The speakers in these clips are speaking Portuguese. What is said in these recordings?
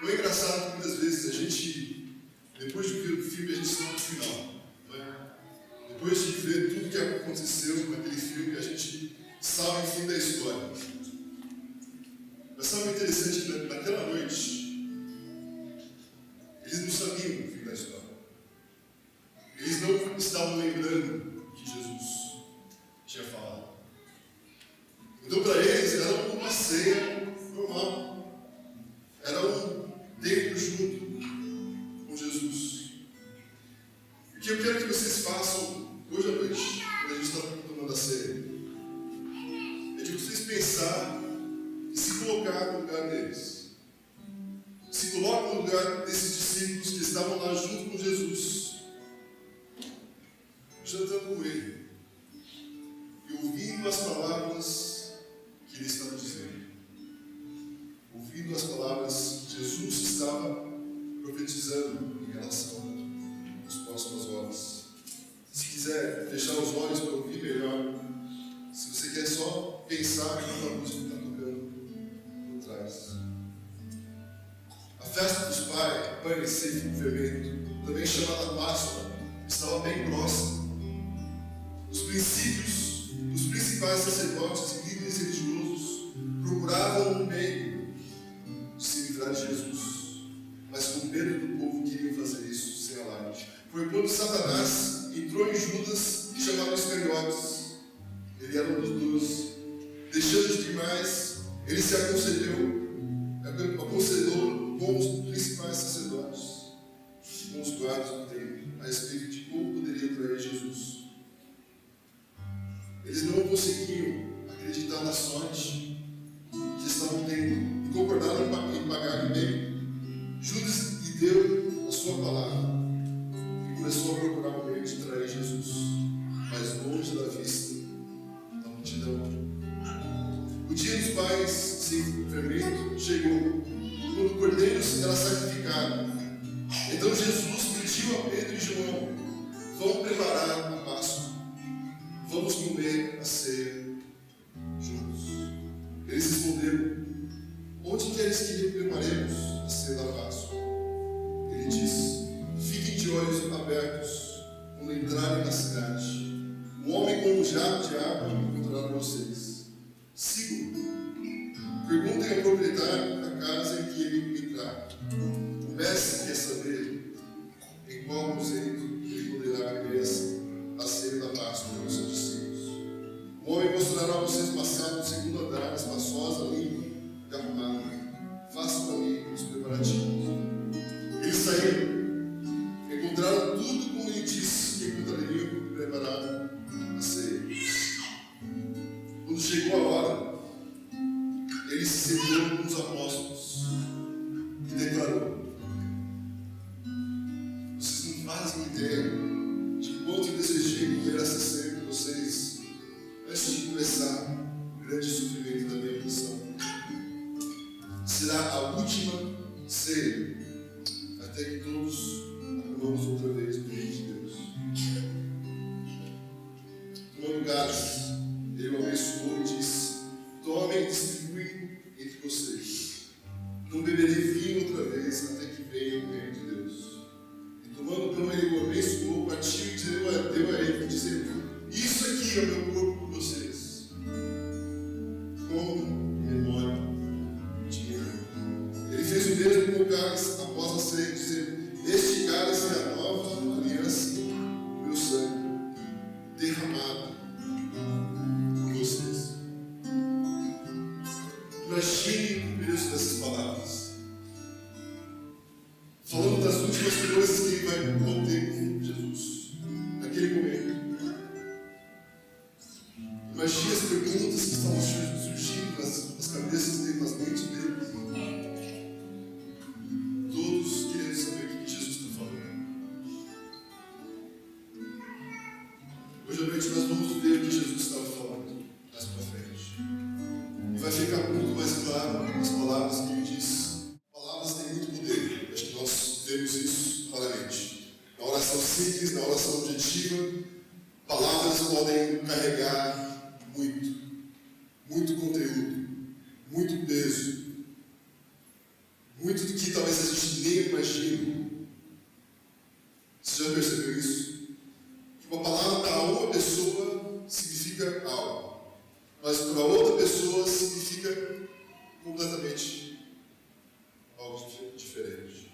O engraçado é que muitas vezes a gente, depois de ver o filme, a gente sabe o final. Não é? Depois de ver tudo que aconteceu naquele filme, a gente sabe o fim da história. Mas sabe o interessante? Que naquela noite, eles não sabiam o fim da história. Eles não estavam lembrando o que Jesus tinha falado. Então, para eles, era uma ceia normal. Era um tempo junto com Jesus. O que eu quero que vocês façam hoje à noite, quando a gente está tomando a ceia, é de vocês pensar e se colocar no lugar deles. Se coloca no lugar desses discípulos que estavam lá junto com Jesus, jantando com ele, e ouvindo as palavras que ele estava dizendo. Ouvindo as palavras que Jesus estava profetizando em relação às próximas horas. Se quiser fechar os olhos para ouvir melhor, se você quer só pensar na música que está tocando por trás. A festa dos pães sem fermento, também chamada Páscoa, estava bem próxima. Os princípios dos principais sacerdotes e líderes religiosos procuravam um meio de se livrar de Jesus, mas com medo do povo queriam fazer isso sem alarde. Foi quando Satanás entrou em Judas e chamava Iscariotes. Ele era um dos 12. Deixando demais, ele se aconselhou com os principais sacerdotes, com os guardas do templo, a respeito de como poderia trair Jesus. Eles não conseguiam acreditar na sorte que estavam tendo e concordaram em pagar bem. Judas lhe deu a sua palavra e começou a procurar um meio de trair Jesus, mas longe da vista da multidão. O dia dos pães sem fermento chegou, quando o cordeiro era sacrificado. Então Jesus pediu a Pedro e João: vão preparar a Páscoa, vamos comer a ceia juntos. Eles responderam: onde queres que preparemos a ceia da Páscoa? Ele disse: fiquem de olhos abertos quando entrarem na cidade. Um homem com um jarro de água encontrará vocês. Sigam-me. Perguntem ao proprietário da casa em que ele entrar. O mestre quer saber em qual aposento ele poderá beber a ceia da Páscoa com os seus discípulos. O homem mostrará a vocês passar no segundo andar, espaçosa, limpa e arrumada. Façam para mim os preparativos. Eles saíram. Encontraram tudo como ele disse que encontrariam preparado a ceia. Quando chegou a hora, ele se sentou com os apóstolos e declarou: vocês não fazem ideia de quanto eu desejei comer essa ceia com vocês antes de começar o grande sofrimento da minha missão. Será a última ceia, até que todos acabamos outra vez no reino de Deus. Tomando gás, ele o abençoou e disse: tomem e distribuem entre vocês. Não beberei vinho outra vez até que venha o reino de Deus. E tomando pão, ele o abençoou, partiu e deu a ele, dizendo: isso aqui é o meu corpo por vocês. Como em memória de mim. Ele fez o mesmo com o cálice após a ceia, dizendo: este cálice é a nova aliança do meu sangue, derramado por vocês. Imagine o peso dessas palavras, falando das últimas coisas que ele vai ter com Jesus naquele momento. Imagine as perguntas que estavam surgindo nas cabeças dele, nas mentes dele. Todos querendo saber o que Jesus está falando. Hoje à noite nós vamos ver o que Jesus estava falando mais para frente. E vai ficar muito mais claro nas palavras que ele diz. Palavras têm muito poder. Acho que nós vemos isso claramente. Na oração simples, na oração objetiva, palavras podem carregar muito conteúdo, muito peso, muito do que talvez a gente nem imagina. Você já percebeu isso? Que uma palavra para uma pessoa significa algo, mas para outra pessoa significa completamente algo diferente.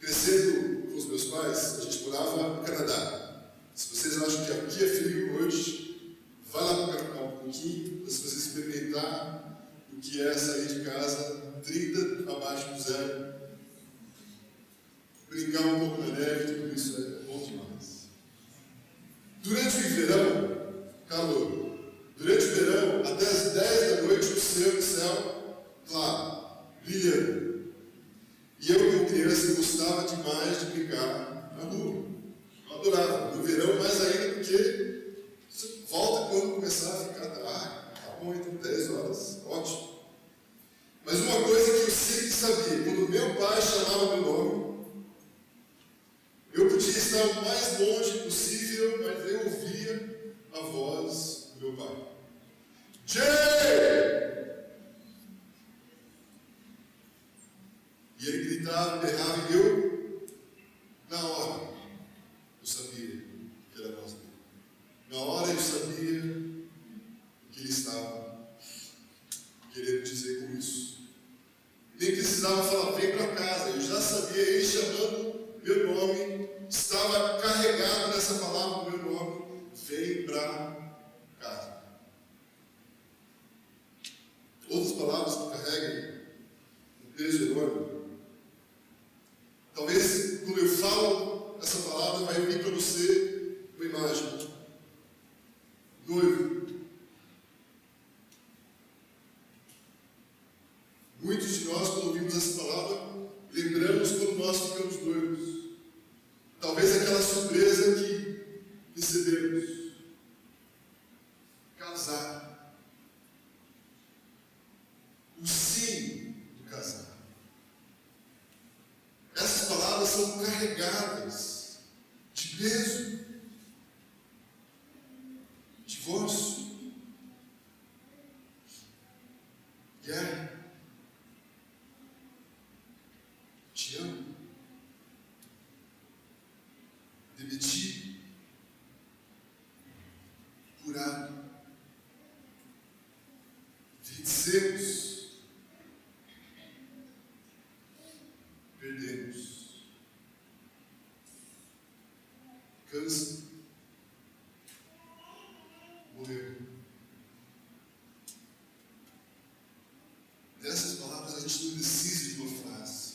Crescendo com os meus pais, a gente morava no Canadá. Se vocês acham que aqui é frio hoje, vai lá para o Canadá um pouquinho, para vocês experimentar o que é sair de casa 30 abaixo do zero, brincar um pouco na neve, tudo isso é bom demais. Durante o verão, calor. Durante o verão, até as 10 da noite, o céu claro, brilhando. E eu, como criança, gostava demais de brincar na rua. Eu adorava. No verão, mais ainda, porque volta quando começar a ficar. Tá bom, então 10 horas, ótimo. Mas uma coisa que eu sempre sabia, quando meu pai chamava meu nome, eu podia estar o mais longe possível, mas eu ouvia a voz do meu pai. Jay! E ele gritava, berrava, e eu, na hora, eu sabia que era a voz dele. Na hora eu sabia o que ele estava querendo dizer com isso. Nem precisava falar, vem para casa. Eu já sabia, ele chamando meu nome, estava carregado nessa palavra, meu nome, vem para casa. Outras palavras que carregam um peso enorme. Talvez, quando eu falo essa palavra, vai vir para você uma imagem. Noivo. Muitos de nós, quando ouvimos essa palavra, lembramos quando nós ficamos noivos. Talvez aquela surpresa que recebemos. Casar. O sim do casar. Essas palavras são carregadas de peso, divórcio, guerra, te amo, demitido, curado, vencemos, perdemos, cansa, morreu. Dessas palavras a gente não precisa de uma frase.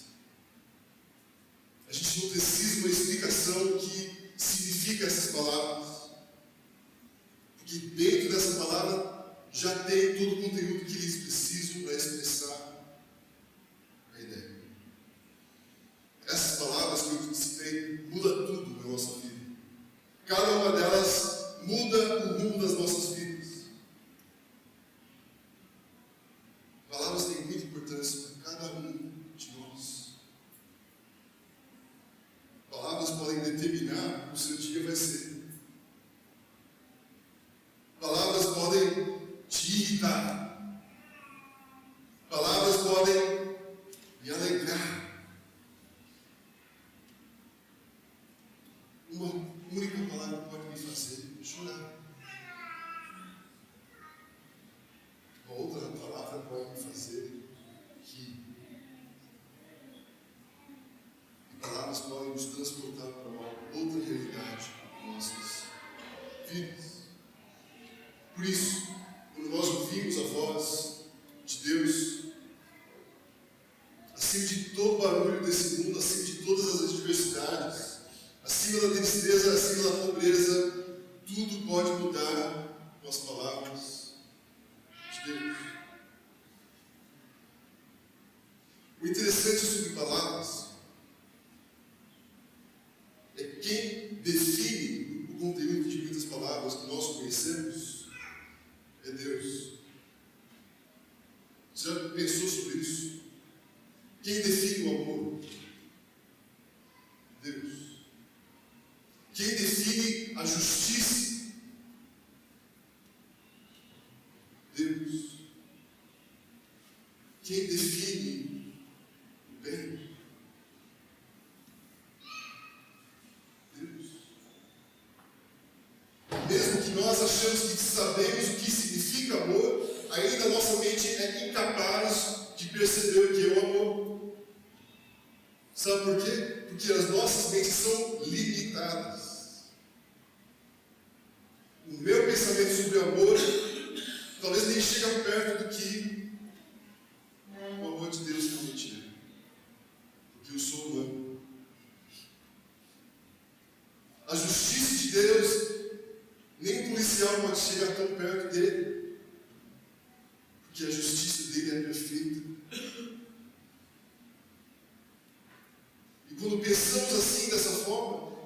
A gente não precisa de uma explicação que significa essas palavras. Porque dentro dessa palavra já tem todo o conteúdo que eles precisam para expressar a ideia. Essas palavras que eu citei mudam tudo na nossa vida. Cada uma delas muda o rumo das nossas vidas. Palavras têm muita importância para cada um de nós. Palavras podem determinar o que o seu dia vai ser. Palavras podem te irritar. Palavras podem me alegrar. Uma única palavra pode me fazer chorar. Uma outra palavra pode me fazer rir. E palavras podem nos transportar para uma outra realidade em nossas vidas. Por isso, quando nós ouvimos a voz de Deus, acima de todo o barulho desse mundo, acima de todas as adversidades, acima da tristeza, acima da pobreza, tudo pode mudar com as palavras de Deus. O interessante sobre palavras é quem define o conteúdo de muitas palavras que nós conhecemos é Deus. Você já pensou sobre isso? Quem define o amor? Deus. Quem define a justiça? Deus. Quem define sabemos o que significa amor, ainda nossa mente é incapaz de perceber o que é o amor. Sabe por quê? Porque as nossas mentes são limitadas. O meu pensamento sobre o amor talvez nem chegue perto do que o amor de Deus realmente é. Porque eu sou humano. A justiça de Deus, nem um policial pode chegar tão perto dele. Porque a justiça dele é perfeita. E quando pensamos assim, dessa forma,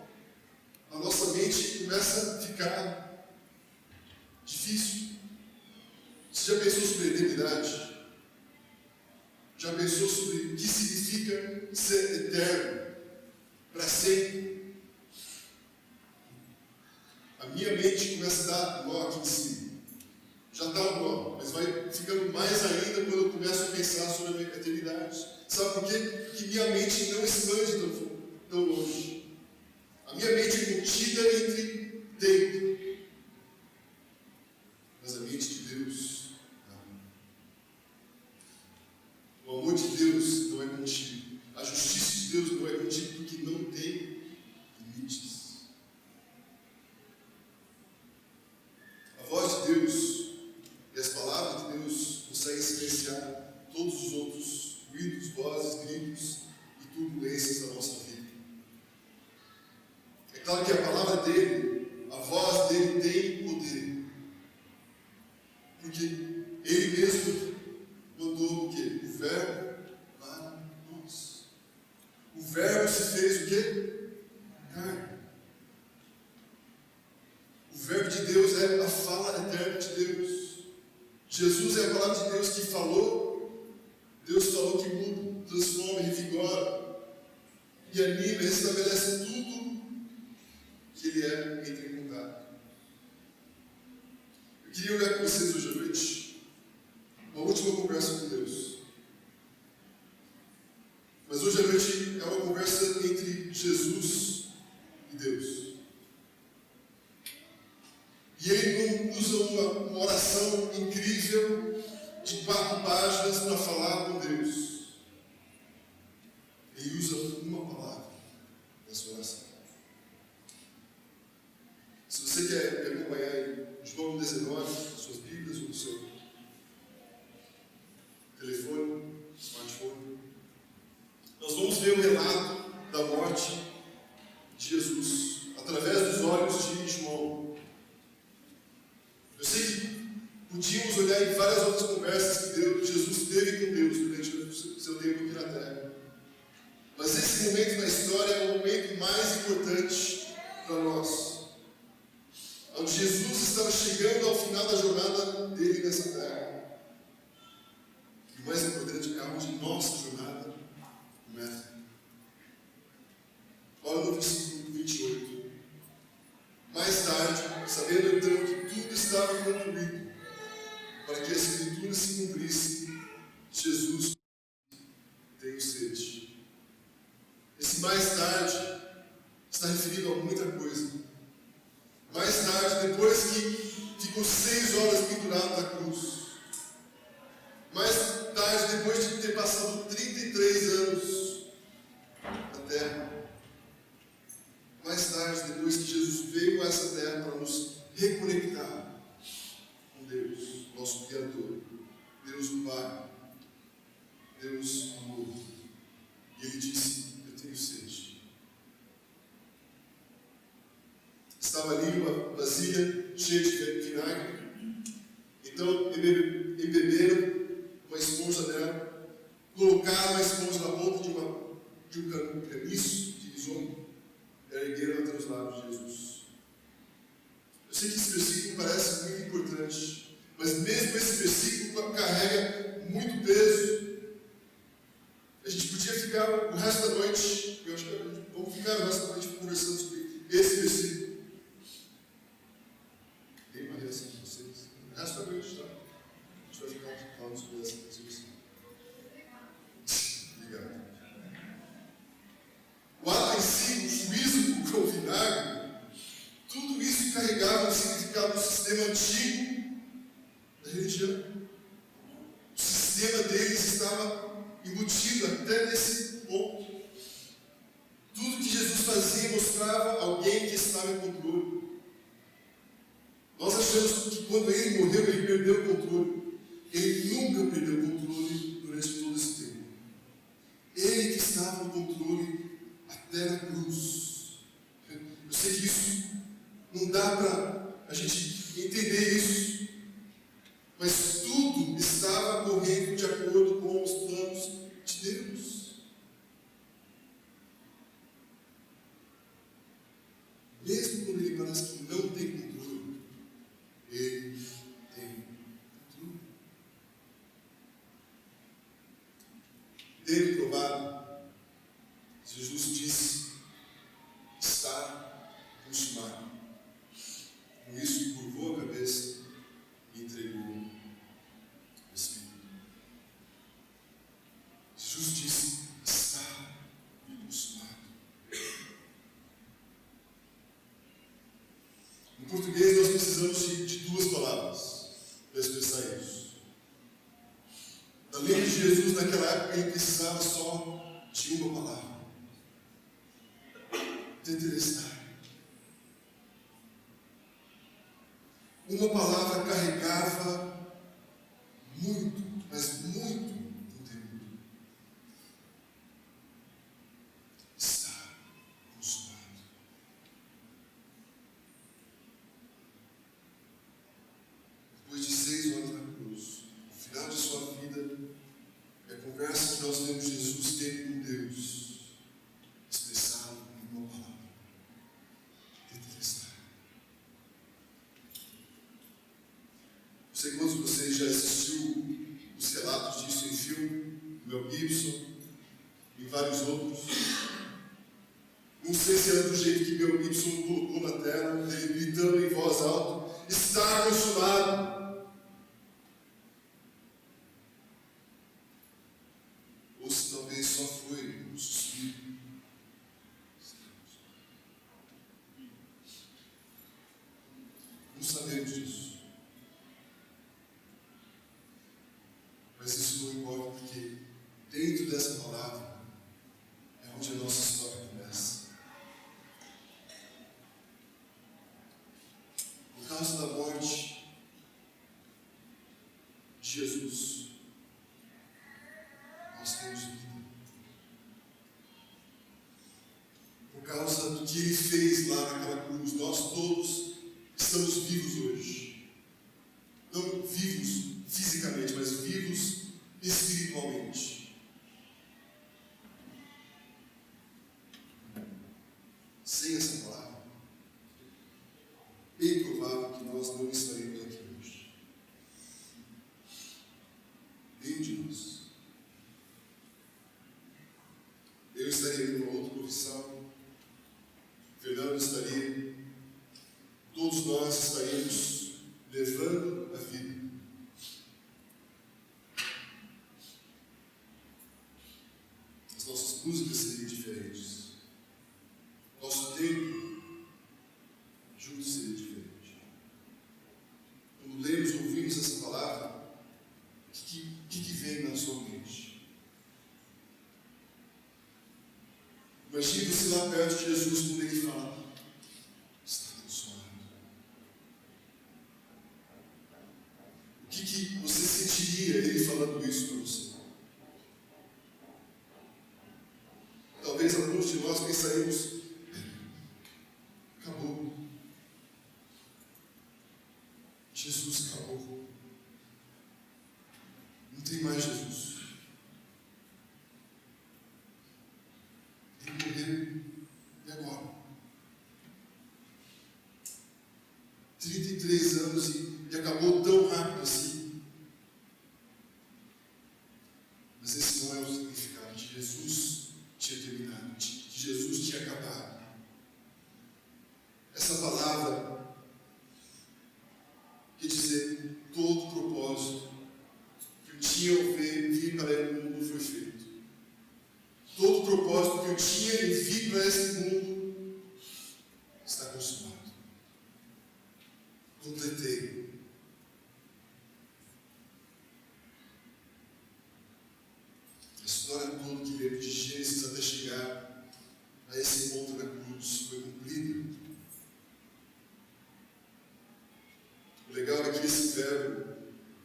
a nossa mente começa a ficar difícil. Você já pensou sobre a eternidade? Já pensou sobre o que significa ser eterno? Para sempre? A minha mente começa a dar nó aqui em cima. Já dá um nó, mas vai ficando mais ainda quando eu começo a pensar sobre a eternidade. Sabe por quê? Porque minha mente não expande tão longe. A minha mente é contida entre tempo. Mas a mente de Deus, não. O amor de Deus não é contido. A justiça de Deus não é contida porque não tem limites. A voz de Deus e as palavras de Deus conseguem silenciar todos os outros ruídos, vozes, gritos e turbulências da nossa vida. É claro que a palavra dele, a voz dele tem poder. Porque ele mesmo mandou o quê? O verbo para nós. O verbo se fez o quê? Carne. O verbo de Deus é a fala eterna de Deus. Jesus é a palavra de Deus que falou. Deus falou que muda, transforma, revigora e anima, restabelece tudo que Ele é entre em contato. Eu queria olhar com vocês hoje à noite uma última conversa com Deus. Mas hoje à noite é uma conversa entre Jesus e Deus. E ele não usa uma oração incrível de 4 páginas para falar com Deus. Ele usa uma palavra nessa oração. Se você quer me acompanhar em João 19, nas suas Bíblias ou no seu telefone, smartphone, nós vamos ver o relato da morte de Jesus através dos olhos de João. Eu sei que podíamos olhar em várias outras conversas que Jesus teve com Deus durante o seu tempo aqui na Terra. Mas esse momento na história é o momento mais importante para nós. Onde Jesus estava chegando ao final da jornada dele nessa Terra. E o mais importante é onde nossa jornada começa. Olha no versículo 28. Mais tarde, sabendo então que tudo estava concluído, para que a Escritura se cumprisse, Jesus tem sede. Esse mais tarde está referido a muita coisa. Mais tarde, depois que ficou 6 horas pendurado na cruz. Mais tarde, depois de ter passado 33 anos na terra. Mais tarde, depois que Jesus veio a essa terra para nos reconectar com Deus, nosso Criador, Deus o Pai, Deus o amor. E Ele disse: eu tenho sede. Estava ali uma vasilha cheia de vinagre. Então, embeberam uma esponja dela, colocaram a esponja na ponta de um caniço de isopo, ergueram até os lábios de Jesus. Eu sei que esse versículo parece muito importante, mas mesmo esse versículo carrega muito peso. A gente podia ficar o resto da noite, eu acho que vamos ficar o resto da noite conversando sobre esse versículo. Tem uma reação de vocês? O resto da noite, tá? A gente vai ficar falando sobre esse versículo. Obrigado. O ato em si, o juízo com o vinagre, tudo isso carregava um significado do sistema antigo até nesse ponto. Tudo que Jesus fazia mostrava alguém que estava em controle. Nós achamos que quando ele morreu, ele perdeu o controle. Ele nunca perdeu o controle durante todo esse tempo. Ele que estava no controle até na cruz. Eu sei que isso não dá para a gente entender isso, mas tudo estava correndo de acordo com os planos de Deus. Mesmo quando ele parece que não tem controle, ele tem controle. Tendo provado, Jesus disse: está consumado. Com isso, curvou a cabeça e entregou o Espírito. Jesus disse: está consumado. Em português, nós precisamos de duas palavras para expressar isso. Além de Jesus, naquela época, ele precisava só de uma palavra: tetelestai. Uma palavra carregava muito, mas muito conteúdo. Está consumado. Depois de 6 horas na cruz, no final de sua vida, é a conversa que nós vemos Jesus ter com Deus, expressado em uma palavra: tetelestai. Não sei quantos de vocês já assistiu os relatos disso em filme, do Mel Gibson e vários outros. Não sei se era do jeito que Mel Gibson colocou na tela, ele gritando em voz alta: está consumado. Ou se talvez só foi um suspiro. Não sabemos disso. Mas isso não importa, porque dentro dessa palavra é onde a nossa história começa. Por causa da morte de Jesus, nós temos vida. Por causa do que ele fez lá naquela cruz, nós todos estamos vivos hoje. Não vivos fisicamente, mas vivos espiritualmente. Sem essa palavra, bem provável que nós não estaremos aqui hoje. Nenhum de nós. Eu estaria em uma outra profissão, Fernando estaria, todos nós estaríamos levando a vida. As nossas músicas seriam diferentes. Nosso tempo juntos seria diferente. Quando lemos ou ouvimos essa palavra, o que vem na sua mente? Imagine você lá perto de Jesus quando ele fala: está consumado. O que você sentiria ele falando isso para você? Talvez alguns de nós pensaríamos: acabou. Jesus acabou. Não tem mais Jesus. Ele morreu. E agora? 33 anos e acabou tão rápido assim. Mas esse não é o significado de Jesus tinha terminado, que Jesus tinha acabado. Essa palavra quer dizer todo o propósito que eu tinha ao vir para o mundo foi feito. Todo o propósito que eu tinha em vir para esse mundo está consumado. Completei. A história toda que a esse ponto na cruz foi cumprido. O legal é que esse verbo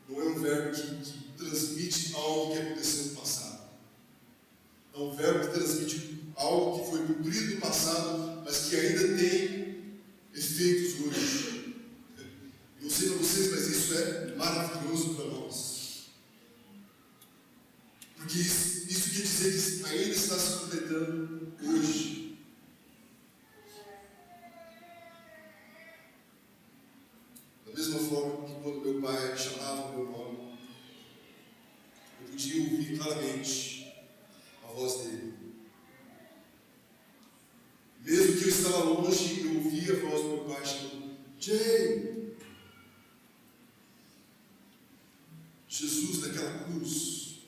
não é um verbo que transmite algo que aconteceu no passado. É um verbo que transmite algo que foi cumprido no passado, mas que ainda tem efeitos hoje. Eu não sei para vocês, mas isso é maravilhoso para nós. Porque isso quer dizer que ainda está se completando hoje. Da mesma forma que quando meu pai chamava o meu nome, eu podia ouvir claramente a voz dele. Mesmo que eu estava longe, eu ouvia a voz do meu pai chamando: Jay! Jesus, naquela cruz,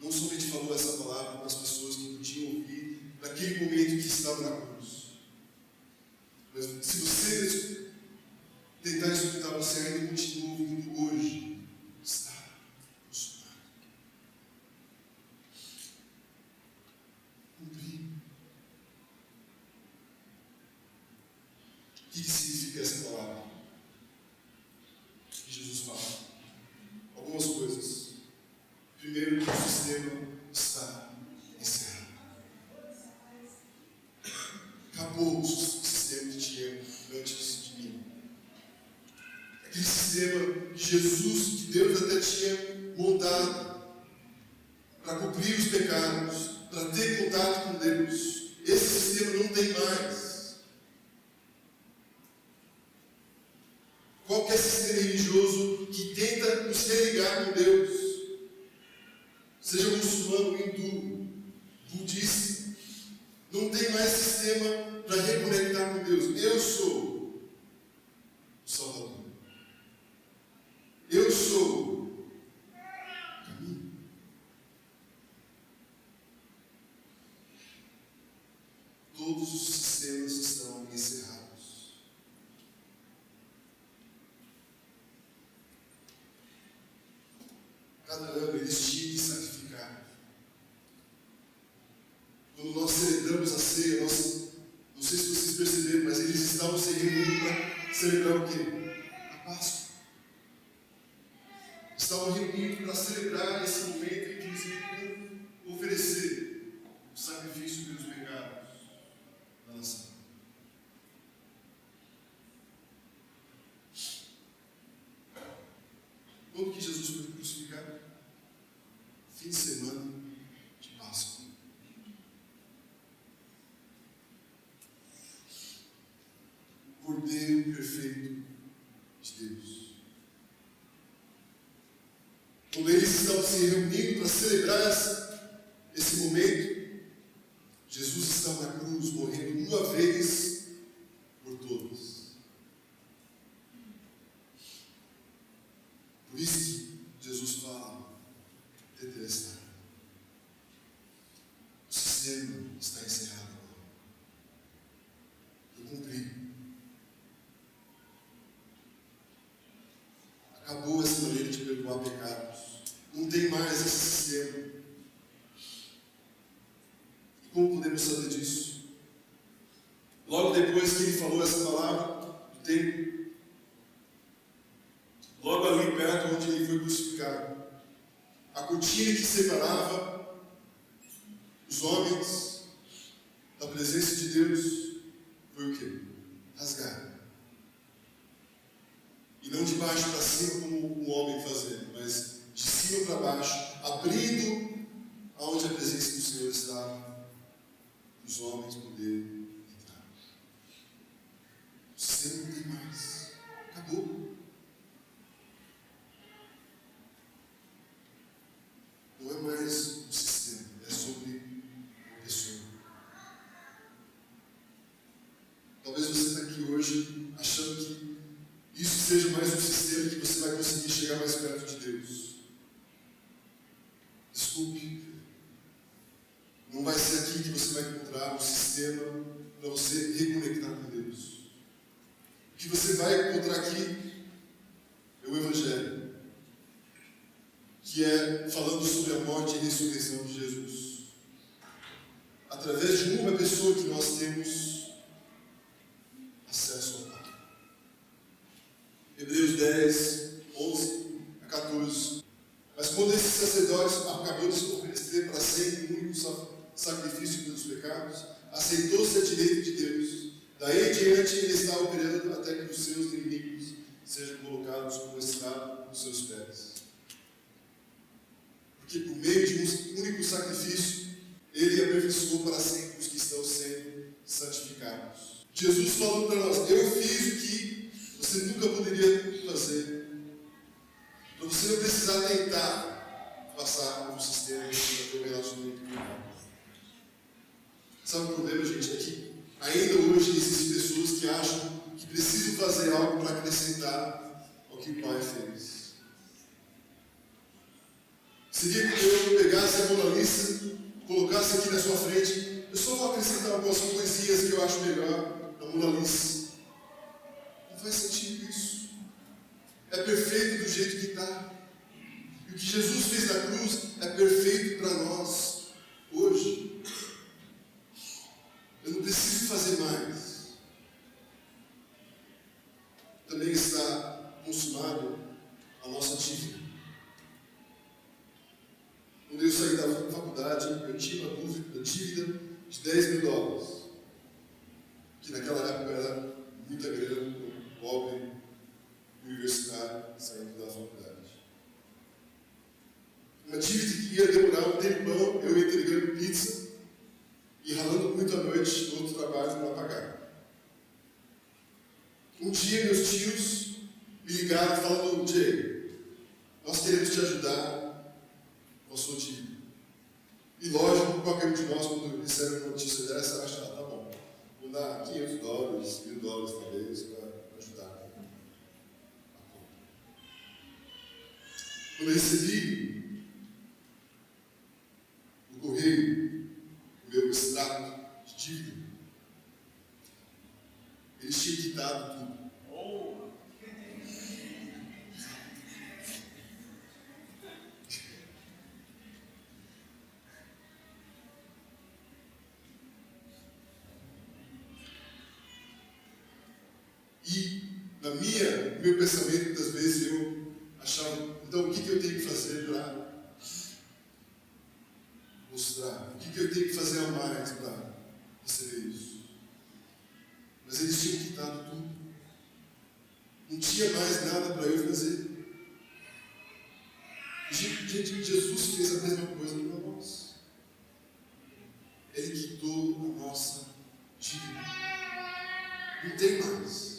não somente falou essa palavra para as pessoas que podiam ouvir naquele momento que estavam na cruz. Mas se você tentar escutar, você ainda continua ouvindo hoje. Está consumado. Cumprir. O que significa essa palavra? Que Jesus fala algumas coisas. Primeiro, que o sistema está encerrado. Acabou o sistema que tinha antes de mim. Aquele sistema que Jesus, que Deus até tinha montado para cumprir os pecados, para ter contato com Deus. Esse sistema não tem mais. Qualquer sistema religioso que tenta nos religar com Deus, seja muçulmano, hindu, budista, não tem mais sistema para reconectar com Deus. Eu sou o Salvador. Eu sou o caminho. Todos os sistemas estão encerrados. Cada ano eles tinham que sacrificar. Quando nós celebramos a ceia, não sei se vocês perceberam, mas eles estavam se reunindo para celebrar o quê? A Páscoa. Estavam reunindo para celebrar esse momento em que eles iam oferecer o sacrifício pelos pecados da nação. Quando que Jesus foi crucificado? Fim de semana de Páscoa. O Cordeiro perfeito de Deus. Quando eles estavam se reunindo para celebrar esse momento, Jesus estava na cruz, morrendo uma vez por todas. Por isso que Jesus fala: tetelestai. O sistema está encerrado agora. Eu cumpri. Acabou essa maneira de perdoar pecados. Não tem mais esse sistema. E como podemos saber disso? Logo depois que ele falou essa palavra do templo, logo ali perto onde ele foi crucificado, a cortina que separava os homens da presença de Deus foi o quê? Rasgada. E não de baixo para cima como um homem fazendo, mas de cima para baixo, abrindo aonde a presença do Senhor estava, os homens poderem entrar. O sistema não tem mais. Acabou. Não é mais um sistema, é sobre uma pessoa. Talvez você está aqui hoje achando que isso seja mais um sistema que você vai conseguir chegar mais perto de Deus. Desculpe. Não vai ser aqui que você vai encontrar um sistema para você reconectar com Deus. O que você vai encontrar aqui é o Evangelho, que é falando sobre a morte e ressurreição de Jesus. através de uma pessoa que nós temos acesso ao Pai. Hebreus 10, 11 a 14. Mas quando esse sacerdote acabou de se oferecer para sempre o único sacrifício pelos pecados, aceitou-se a direita de Deus. Daí em diante ele está operando até que os seus inimigos sejam colocados como estrado nos seus pés. Porque por meio de um único sacrifício, ele aperfeiçoou para sempre os que estão sendo santificados. Jesus falou para nós: eu fiz o que você nunca poderia fazer. Para você não precisar tentar passar por um sistema para ter um relacionamento com Deus. Sabe o problema, gente? É que ainda hoje existem pessoas que acham que precisam fazer algo para acrescentar ao que o Pai fez. Seria que eu pegasse a Mona Lisa, colocasse aqui na sua frente, eu só vou acrescentar algumas poesias que eu acho melhor na Mona Lisa. Não faz sentido isso. É perfeito do jeito que está. E o que Jesus fez na cruz é perfeito para nós hoje. Eu não preciso fazer mais. Também está consumado a nossa dívida. Quando eu saí da faculdade, eu tinha uma dívida de $10.000, que naquela época era muita grana, pobre, universitário, saindo da faculdade. Uma dívida que ia demorar um tempão, eu entregando pizza e ralando muito à noite no outro trabalho para pagar. Um dia meus tios me ligaram falando: Jay, nós queremos te ajudar com a sua dívida. E lógico, qualquer um de nós, quando recebe uma notícia dessa, acha: tá bom, vou dar $500, $1.000 talvez, para ajudar. Quando eu recebi no correio o meu extrato de dívida, eles tinham quitado tudo. E no meu pensamento, muitas vezes eu achava: então o que eu tenho que fazer para mostrar? O que eu tenho que fazer a mais para receber isso? Mas eles tinham quitado tudo. Não tinha mais nada para eu fazer. Gente, Jesus fez a mesma coisa para nós. Ele quitou a nossa dívida. Não tem mais.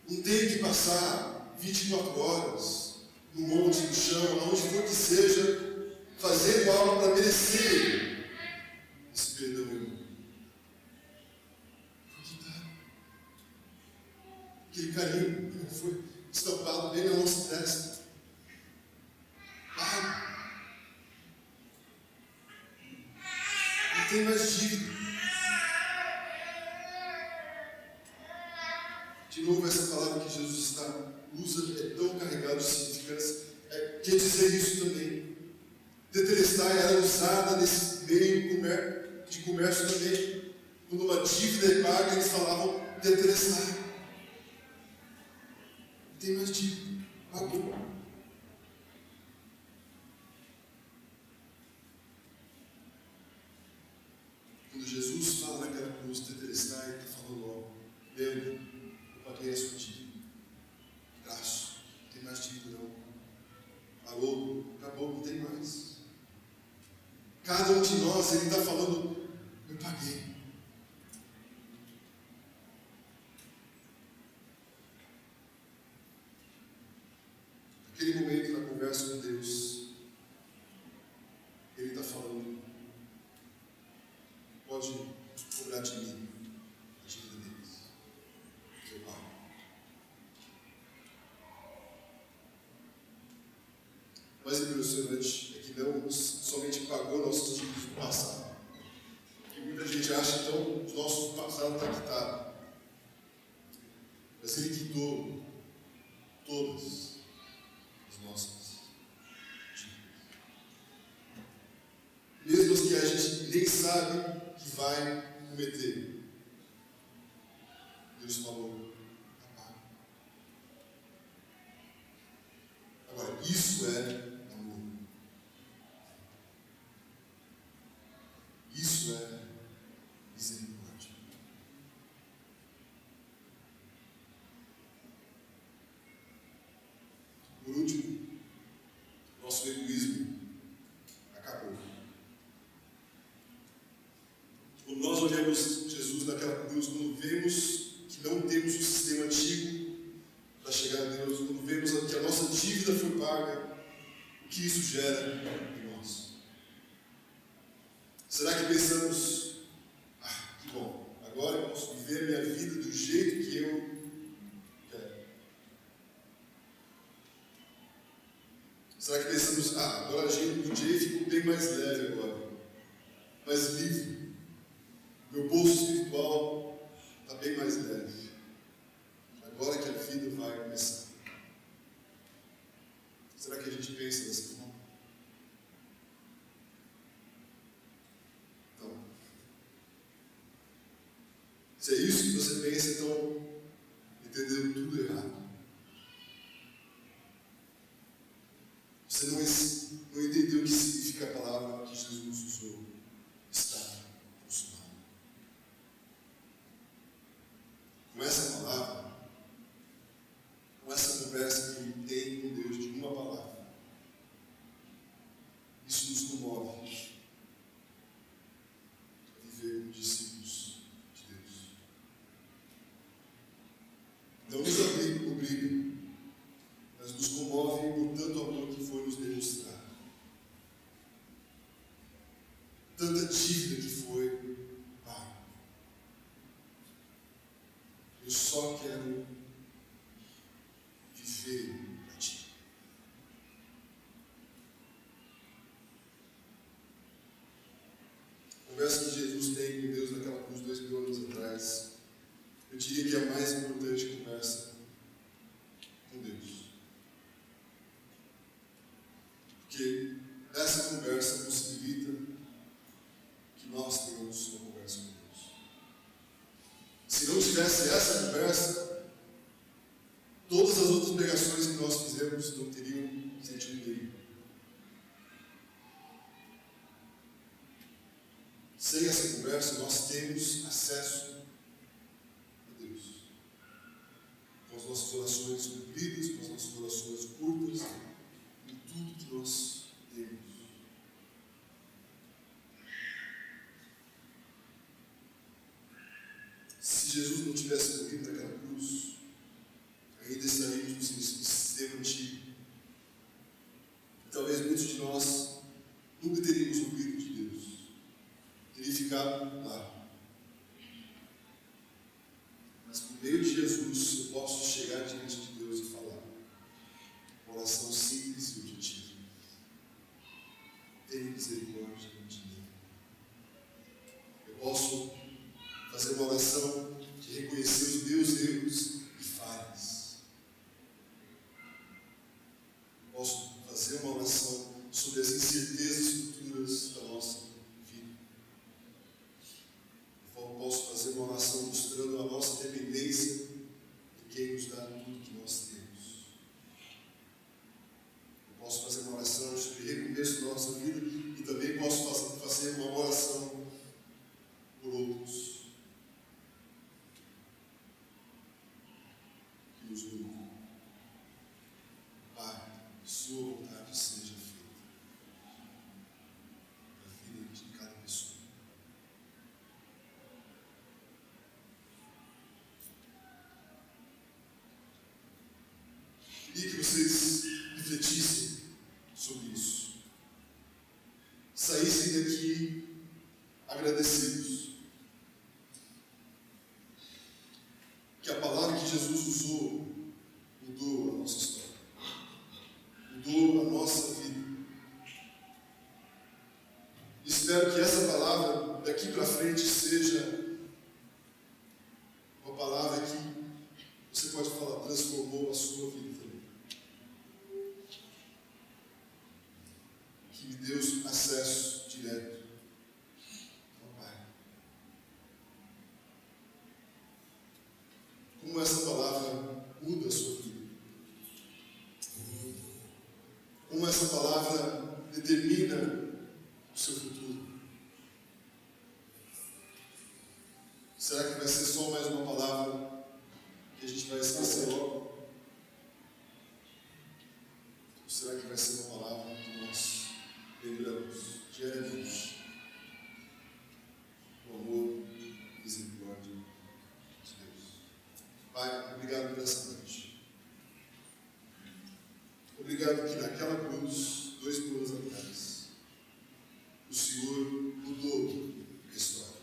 Não tem que passar 24 horas no monte, no chão, aonde for que seja, fazendo algo para merecer esse perdão. Foi quitado. Aquele carinho foi estampado bem na nossa testa. Não tem mais dívida. De novo, essa palavra que Jesus usa é tão carregada de significância. Quer dizer isso também. Tetelestai era usada nesse meio de comércio também. Quando uma dívida é paga, eles falavam tetelestai. Não tem mais dívida. Pagou. Quando Jesus fala naquela cruz, tetelestai, ele está falando logo: lembra, eu paguei a sua dívida. Braço, não tem mais dívida não. Parou, acabou, não tem mais. Cada um de nós, ele está falando: eu paguei. Naquele momento, na conversa com Deus, ele está falando: pode cobrar de mim a dívida deles. Eu pago. Mas o impressionante é que não somente pagou nossos dívidas do passado. Porque muita gente acha, então, que o nosso passado está quitado. Mas ele quitou todas as nossas dívidas. Mesmo as que a gente gente nem sabe que vai cometer. Deus falou, apaga. Agora, isso é amor. Isso é misericórdia. Por último, nosso egoísmo acabou. Quando nós olhamos Jesus naquela cruz, quando vemos que não temos o sistema antigo para chegar a Deus, quando vemos que a nossa dívida foi paga, o que isso gera em nós? Será que pensamos, que bom, agora eu posso viver a minha vida do jeito que eu quero? Será que pensamos, agora a gente, o dia ficou bem mais leve agora, mais livre? Meu bolso espiritual está bem mais leve. Agora que a vida vai começar. Será que a gente pensa dessa forma? Não. Se é isso que você pensa, então entendeu tudo errado. Você não entendeu o que significa a palavra que Jesus usou. Está consumado. Com essa palavra, com essa conversa que tem com Deus de uma palavra, isso nos comove a viver como discípulos de Deus. Não nos obriga, mas nos comove por tanto amor que foi nos demonstrado. Tanta dívida que foi paga. Eu só quero viver para ti. A conversa que Jesus tem com Deus naquela cruz 2000 anos atrás, eu diria que é a mais importante conversa com Deus. Porque essa conversa possibilita que nós tenhamos uma conversa com Deus. Se não tivesse essa conversa, todas as outras pregações que nós fizemos não teriam sentido nenhum. Sem essa conversa, nós temos acesso a Deus. Com as nossas orações cumpridas, com as nossas orações curtas, em tudo que nós temos. Se Jesus não tivesse morrido naquela cruz, ainda estaríamos no sistema antigo. E talvez muitos de nós nunca teríamos ouvido de Deus. Teria ficado lá. Mas por meio de Jesus eu posso chegar diante de Deus e falar. Uma oração simples e objetiva. Tenha misericórdia de mim. Eu posso fazer uma oração de reconhecer os meus erros e falhas. Eu posso fazer uma oração sobre as incertezas futuras da nossa vida. Eu posso fazer uma oração mostrando a nossa dependência de quem nos dá tudo que nós temos. Eu posso fazer uma oração sobre recomeço da nossa vida e também posso fazer uma oração por outros que nos doam. Pai, sua vontade seja feita na vida de cada pessoa. Queria que vocês refletissem sobre isso. Saíssem daqui agradecidos. Que a palavra que Jesus usou mudou a nossa história. Mudou a nossa vida. Espero que essa palavra daqui para frente seja uma palavra que você pode falar, transformou a sua vida também. Que me deu acesso direto Será que vai ser só mais uma palavra que a gente vai esquecer logo? Ou será que vai ser uma palavra que nós lembramos diariamente? O amor e misericórdia de Deus. Pai, obrigado por essa noite. Obrigado que naquela cruz, 2 mil anos atrás, o Senhor mudou a história.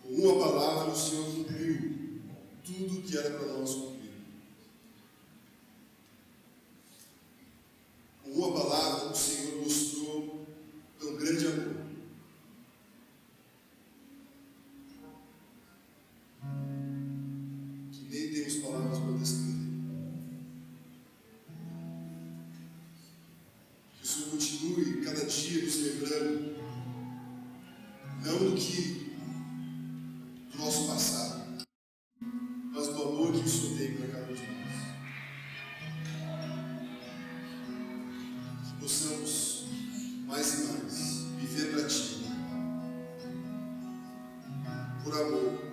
Com uma palavra, o Senhor cumpriu tudo o que era para nós cumprir. Com uma palavra, o Senhor mostrou tão grande amor. Que nem temos palavras para descrever. Que o Senhor continue cada dia nos lembrando, não do nosso passado, mas do amor que o Senhor tem para cada um de nós. Que possamos mais e mais viver para Ti, por amor,